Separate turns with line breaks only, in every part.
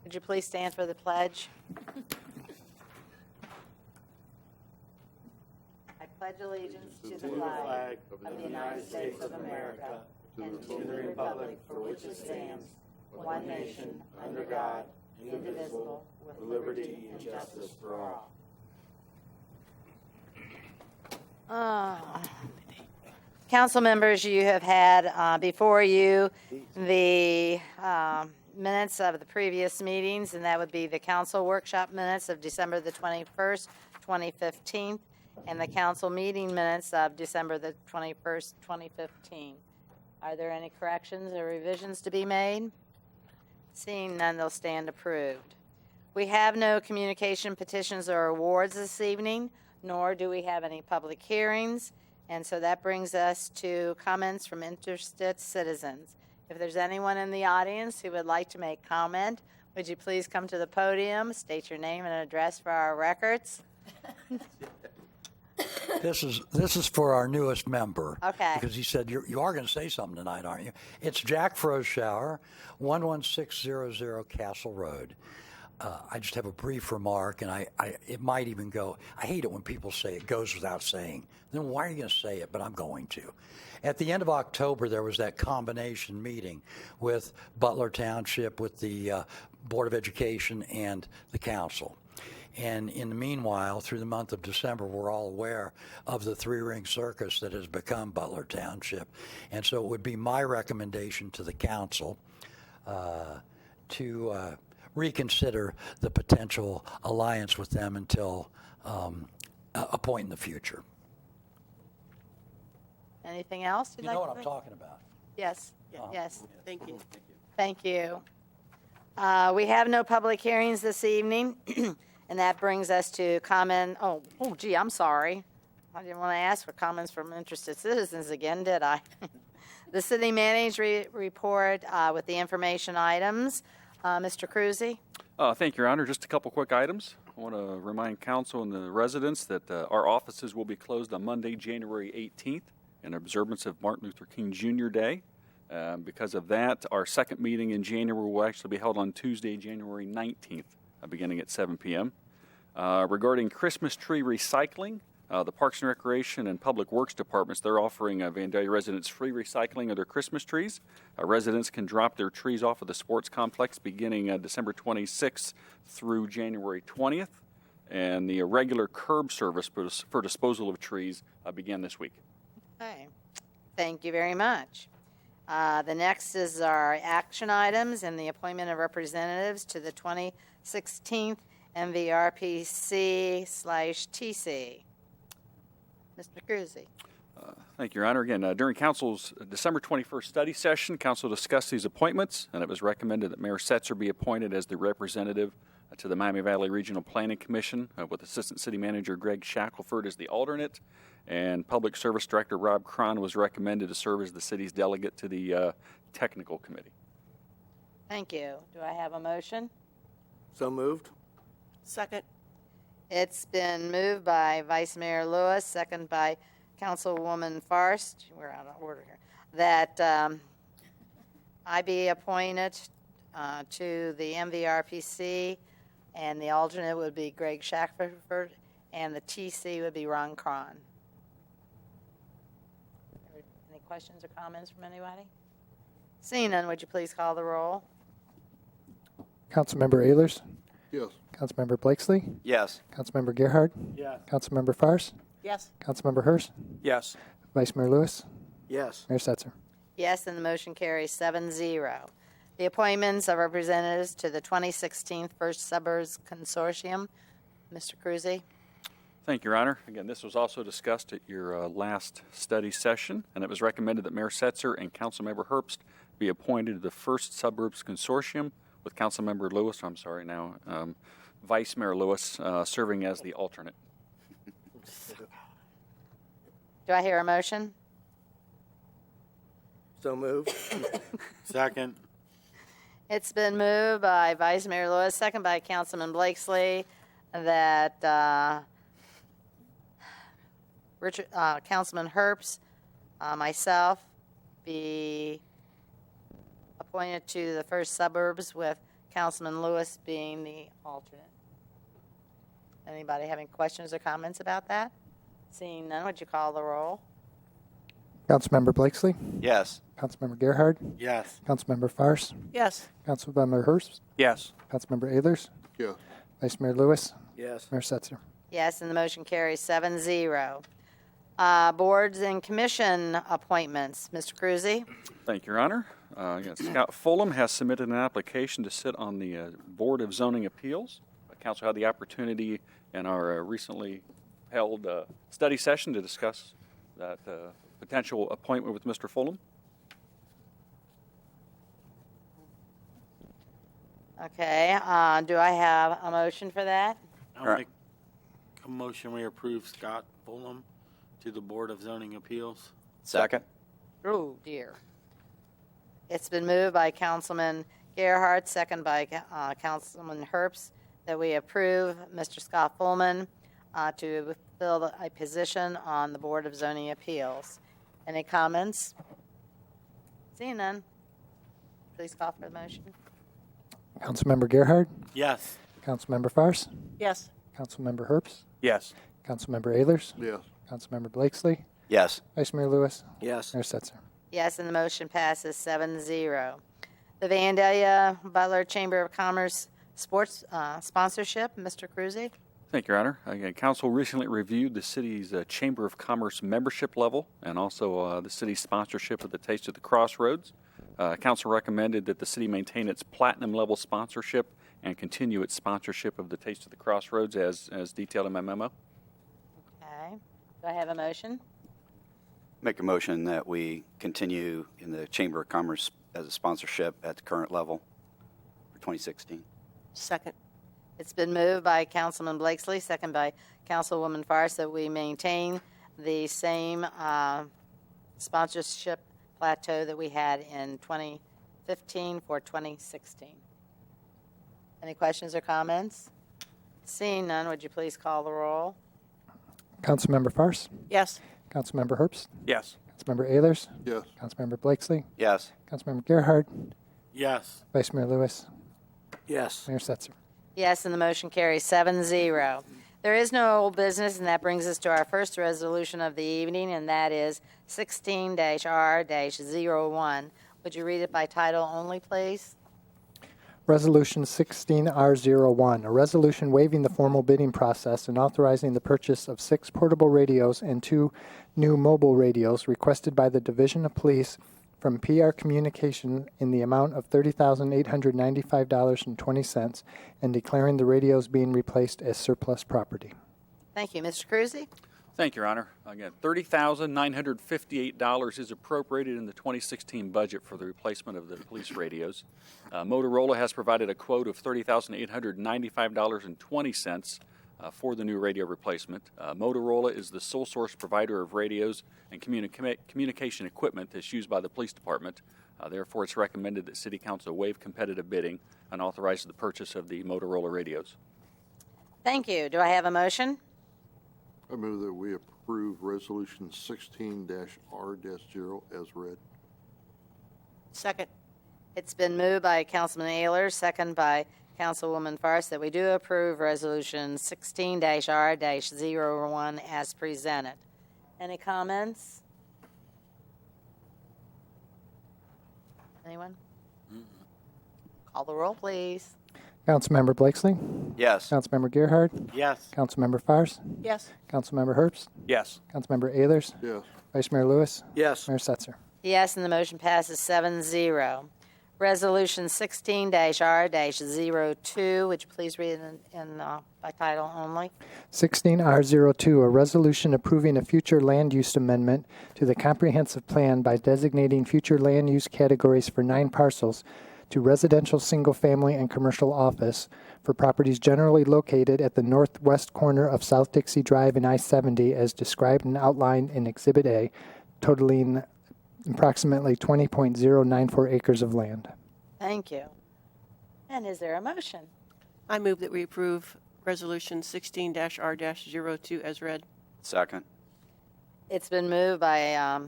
Would you please stand for the pledge? I pledge allegiance to the flag of the United States of America and to the republic for which it stands, one nation, under God, indivisible, with liberty and justice for all. Council members, you have had before you the minutes of the previous meetings, and that would be the council workshop minutes of December the 21st, 2015, and the council meeting minutes of December the 21st, 2015. Are there any corrections or revisions to be made? Seeing none, they'll stand approved. We have no communication, petitions, or awards this evening, nor do we have any public hearings, and so that brings us to comments from interested citizens. If there's anyone in the audience who would like to make comment, would you please come to the podium, state your name and address for our records?
This is for our newest member.
Okay.
Because he said, you are going to say something tonight, aren't you? It's Jack Froshower, 11600 Castle Road. I just have a brief remark, and it might even go, I hate it when people say it goes without saying. Then why are you going to say it? But I'm going to. At the end of October, there was that combination meeting with Butler Township, with the Board of Education, and the council. And in the meanwhile, through the month of December, we're all aware of the three-ring circus that has become Butler Township. And so it would be my recommendation to the council to reconsider the potential alliance with them until a point in the future.
Anything else you'd
You know
like
what
to
I'm
say?
talking about.
Yes, yes.
Thank you.
Thank you. We have no public hearings this evening, and that brings us to comment. Oh, gee, I'm sorry. I didn't want to ask for comments from interested citizens again, did I? The city manager report with the information items. Mr. Cruzy?
Thank you, Your Honor. Just a couple quick items. I want to remind council and the residents that our offices will be closed on Monday, January 18th in observance of Martin Luther King Jr. Day. Because of that, our second meeting in January will actually be held on Tuesday, January 19th, beginning at 7 p.m. Regarding Christmas tree recycling, the Parks and Recreation and Public Works Departments, they're offering Vandalia residents free recycling of their Christmas trees. Residents can drop their trees off of the sports complex beginning December 26th through January 20th. And the regular curb service for disposal of trees began this week.
Okay. Thank you very much. The next is our action items and the appointment of representatives to the 2016 MVRPC/TC. Mr. Cruzy.
Thank you, Your Honor. Again, during Council's December 21st study session, Council discussed these appointments, and it was recommended that Mayor Setzer be appointed as the representative to the Miami Valley Regional Planning Commission, with Assistant City Manager Greg Shackelford as the alternate, and Public Service Director Rob Cron was recommended to serve as the city's delegate to the Technical Committee.
Thank you. Do I have a motion?
So moved. Second.
It's been moved by Vice Mayor Lewis, second by Councilwoman Farst. We're out of order here. That I be appointed to the MVRPC, and the alternate would be Greg Shackelford, and the TC would be Ron Cron. Any questions or comments from anybody? Seeing none, would you please call the roll?
Councilmember Ehlers?
Yes.
Councilmember Blakesley?
Yes.
Councilmember Gerhard?
Yes.
Councilmember Farce?
Yes.
Councilmember Hurst?
Yes.
Vice Mayor Lewis?
Yes.
Mayor Setzer?
Yes, and the motion carries 7-0. The appointments of representatives to the 2016 First Suburbs Consortium. Mr. Cruzy.
Thank you, Your Honor. Again, this was also discussed at your last study session, and it was recommended that Mayor Setzer and Councilmember Herbst be appointed to the First Suburbs Consortium, with Councilmember Lewis, Vice Mayor Lewis, serving as the alternate.
Do I hear a motion?
So moved.
Second.
It's been moved by Vice Mayor Lewis, second by Councilman Blakesley, that Councilman Herbst, myself, be appointed to the first suburbs with Councilman Lewis being the alternate. Anybody having questions or comments about that? Seeing none, would you call the roll?
Councilmember Blakesley,
Yes.
Councilmember Gerhard,
Yes.
Councilmember Farce,
Yes.
Councilmember Hurst,
Yes.
Councilmember Ehlers,
Yeah.
Vice Mayor Lewis,
Yes.
Mayor Setzer.
Yes, and the motion carries 7-0. Boards and commission appointments. Mr. Cruzy?
Thank you, Your Honor. Yes, Scott Fulham has submitted an application to sit on the Board of Zoning Appeals. Council had the opportunity in our recently held study session to discuss that potential appointment with Mr. Fulham.
Okay, do I have a motion for that?
I'll make a motion we approve Scott Fulham to the Board of Zoning Appeals.
Second.
Oh, dear. It's been moved by Councilman Gerhardt, second by Councilman Herbst, that we approve Mr. Scott Fullman to fill a position on the Board of Zoning Appeals. Any comments? Seeing none, please call for the motion.
Councilmember Gerhard,
Yes.
Councilmember Farce,
Yes.
Councilmember Herbst,
Yes.
Councilmember Ehlers,
Yes.
Councilmember Blakesley,
Yes.
Vice Mayor Lewis,
Yes.
Mayor Setzer.
Yes, and the motion passes 7-0. The Vandalia Butler Chamber of Commerce Sports Sponsorship, Mr. Cruzy?
Thank you, Your Honor. Again, Council recently reviewed the city's Chamber of Commerce membership level and also the city's sponsorship of the Taste of the Crossroads. Council recommended that the city maintain its platinum level sponsorship and continue its sponsorship of the Taste of the Crossroads as detailed in my memo.
Okay. Do I have a motion?
Make a motion that we continue in the Chamber of Commerce as a sponsorship at the current level for 2016.
Second.
It's been moved by Councilman Blakesley, second by Councilwoman Farce, that we maintain the same sponsorship plateau that we had in 2015 for 2016. Any questions or comments? Seeing none, would you please call the roll?
Councilmember Farce,
Yes.
Councilmember Herbst,
Yes.
Councilmember Ehlers,
Yes.
Councilmember Blakesley,
Yes.
Councilmember Gerhard,
Yes.
Vice Mayor Lewis,
Yes.
Mayor Setzer.
Yes, and the motion carries 7-0. There is no old business, and that brings us to our first resolution of the evening, and that is 16-R-01. Would you read it by title only, please?
Resolution 16R01, a resolution waiving the formal bidding process and authorizing the purchase of 6 portable radios and 2 new mobile radios requested by the Division of Police from PR Communication in the amount of $30,895.20 and declaring the radios being replaced as surplus property.
Thank you. Mr. Cruzy?
Thank you, Your Honor. Again, $30,958 is appropriated in the 2016 budget for the replacement of the police radios. Motorola has provided a quote of $30,895.20 for the new radio replacement. Motorola is the sole source provider of radios and communication equipment that's used by the police department. Therefore, it's recommended that City Council waive competitive bidding and authorize the purchase of the Motorola radios.
Thank you. Do I have a motion?
I move that we approve Resolution 16-R-0 as read.
Second.
It's been moved by Councilman Ehlers, second by Councilwoman Farce, that we do approve Resolution 16-R-01 as presented. Any comments? Anyone? Call the roll, please.
Councilmember Blakesley,
Yes.
Councilmember Gerhard,
Yes.
Councilmember Farce,
Yes.
Councilmember Herbst,
Yes.
Councilmember Ehlers,
Yes.
Vice Mayor Lewis,
Yes.
Mayor Setzer.
Yes, and the motion passes 7-0. Resolution 16-R-02, would you please read it by title only?
16R02, a resolution approving a future land use amendment to the comprehensive plan by designating future land use categories for 9 parcels to residential, single-family, and commercial office for properties generally located at the northwest corner of South Dixie Drive and I-70 as described and outlined in Exhibit A, totaling approximately 20.094 acres of land.
Thank you. And is there a motion?
I move that we approve Resolution 16-R-02 as read.
Second.
It's been moved by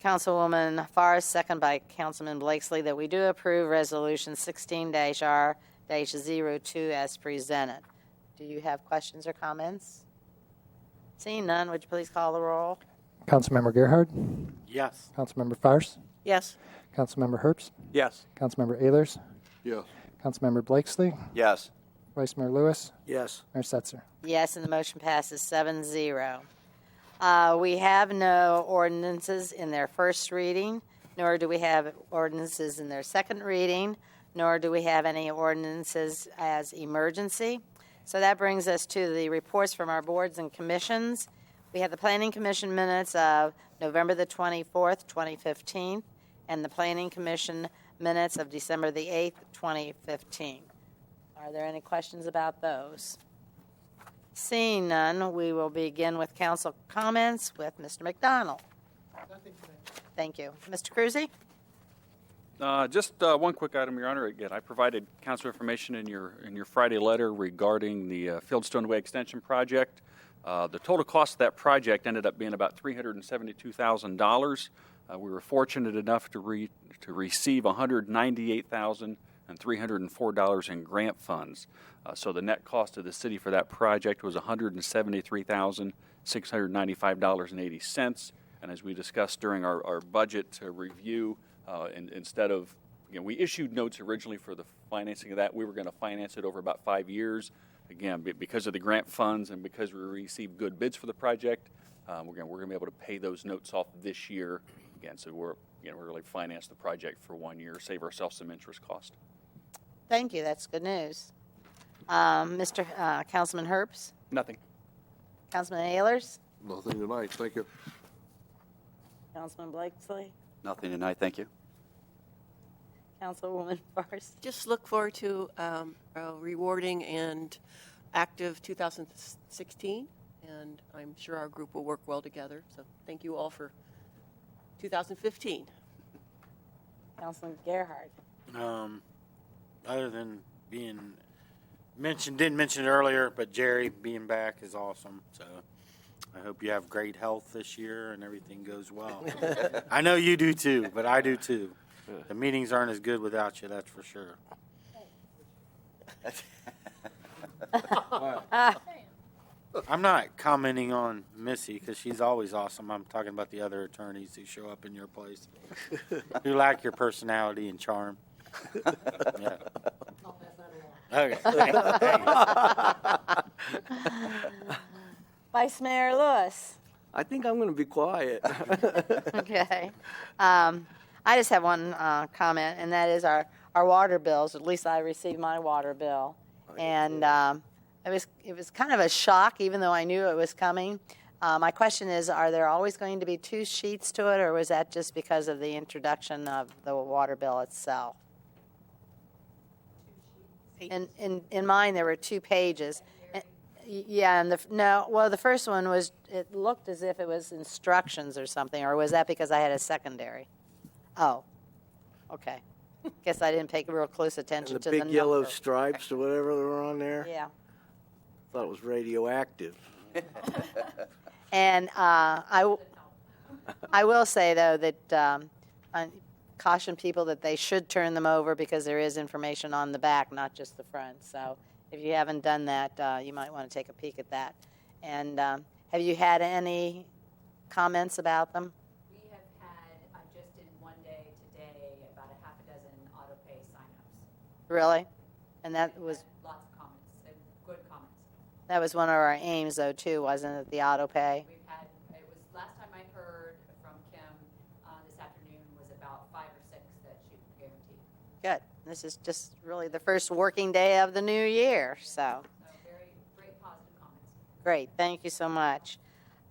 Councilwoman Forrest, second by Councilman Blakesley, that we do approve Resolution 16-R-02 as presented. Do you have questions or comments? Seeing none, would you please call the roll?
Councilmember Gerhard,
Yes.
Councilmember Fairst,
Yes.
Councilmember Herbst,
Yes.
Councilmember Ehlers,
Yes.
Councilmember Blakesley,
Yes.
Vice Mayor Lewis,
Yes.
Mayor Setzer.
Yes, and the motion passes 7-0. We have no ordinances in their first reading, nor do we have ordinances in their second reading, nor do we have any ordinances as emergency. So that brings us to the reports from our boards and commissions. We have the Planning Commission minutes of November the 24th, 2015, and the Planning Commission minutes of December the 8th, 2015. Are there any questions about those? Seeing none, we will begin with council comments with Mr. McDonald. Thank you. Mr. Cruzy?
Just one quick item, Your Honor. Again, I provided council information in your Friday letter regarding the Fieldstone Way Extension project. The total cost of that project ended up being about $372,000. We were fortunate enough to receive $198,304 in grant funds. So the net cost of the city for that project was $173,695.80. And as we discussed during our budget review, instead of, we issued notes originally for the financing of that. We were going to finance it over about 5 years. Again, because of the grant funds and because we received good bids for the project, we're going to be able to pay those notes off this year. Again, so we're really finance the project for 1 year, save ourselves some interest cost.
Thank you. That's good news. Councilman Herbst?
Nothing.
Councilman Ehlers?
Nothing tonight, thank you.
Councilman Blakesley?
Nothing tonight, thank you.
Councilwoman Forrest?
Just look forward to a rewarding and active 2016, and I'm sure our group will work well together. So thank you all for 2015.
Councilman Gerhard?
Other than being didn't mention it earlier, but Jerry being back is awesome. So I hope you have great health this year and everything goes well. I know you do too, but I do too. The meetings aren't as good without you, that's for sure. I'm not commenting on Missy because she's always awesome. I'm talking about the other attorneys who show up in your place, who lack your personality and charm. Yeah. Okay.
Vice Mayor Lewis?
I think I'm going to be quiet.
Okay. I just have one comment, and that is our water bills. At least I received my water bill, and it was kind of a shock, even though I knew it was coming. My question is, are there always going to be two sheets to it, or was that just because of the introduction of the water bill itself? In mine, there were 2 pages. Yeah, and the first one was, it looked as if it was instructions or something, or was that because I had a secondary? Oh, okay. Guess I didn't pay real close attention
And
to
the
the
big yellow
number.
stripes or whatever that were on there.
Yeah.
Thought it was radioactive.
And I will say, though, that I caution people that they should turn them over because there is information on the back, not just the front. So if you haven't done that, you might want to take a peek at that. And have you had any comments about them?
We have had, just in one day today, about a half a dozen auto pay signups.
Really? And that
We've
was
had lots of comments, good comments.
that was one of our aims, though, too, wasn't it? The auto pay.
We've had, it was, last time I heard from Kim this afternoon was about 5 or 6 that she would guarantee.
Good. This is just really the first working day of the new year, so.
So very great positive comments.
Great, thank you so much.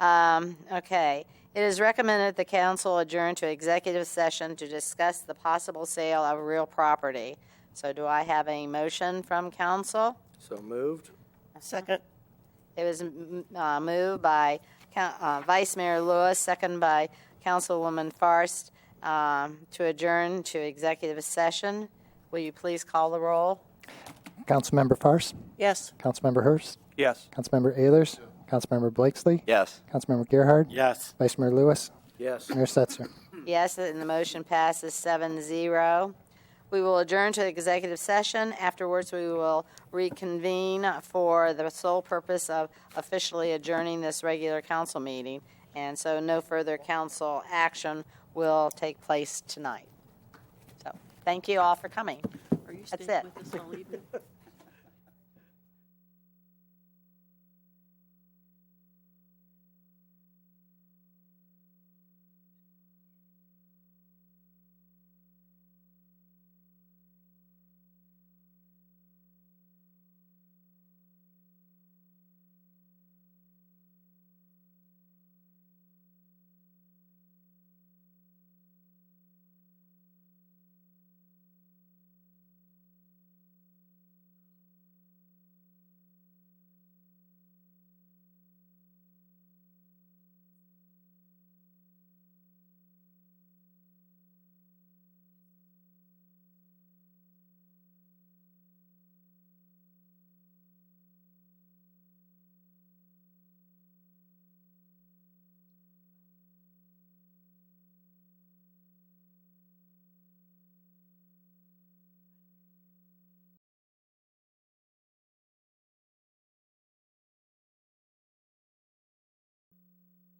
Okay, it is recommended the council adjourn to executive session to discuss the possible sale of real property. So do I have a motion from council?
So moved.
Second.
It was moved by Vice Mayor Lewis, second by Councilwoman Forrest, to adjourn to executive session. Will you please call the roll?
Councilmember Fairst,
Yes.
Councilmember Herbst,
Yes.
Councilmember Ehlers, Councilmember Blakesley,
Yes.
Councilmember Gerhard,
Yes.
Vice Mayor Lewis,
Yes.
Mayor Setzer.
Yes, and the motion passes 7-0. We will adjourn to executive session. Afterwards, we will reconvene for the sole purpose of officially adjourning this regular council meeting. And so no further council action will take place tonight. So thank you all for coming.
Are you
That's
staying
it.
with us all evening?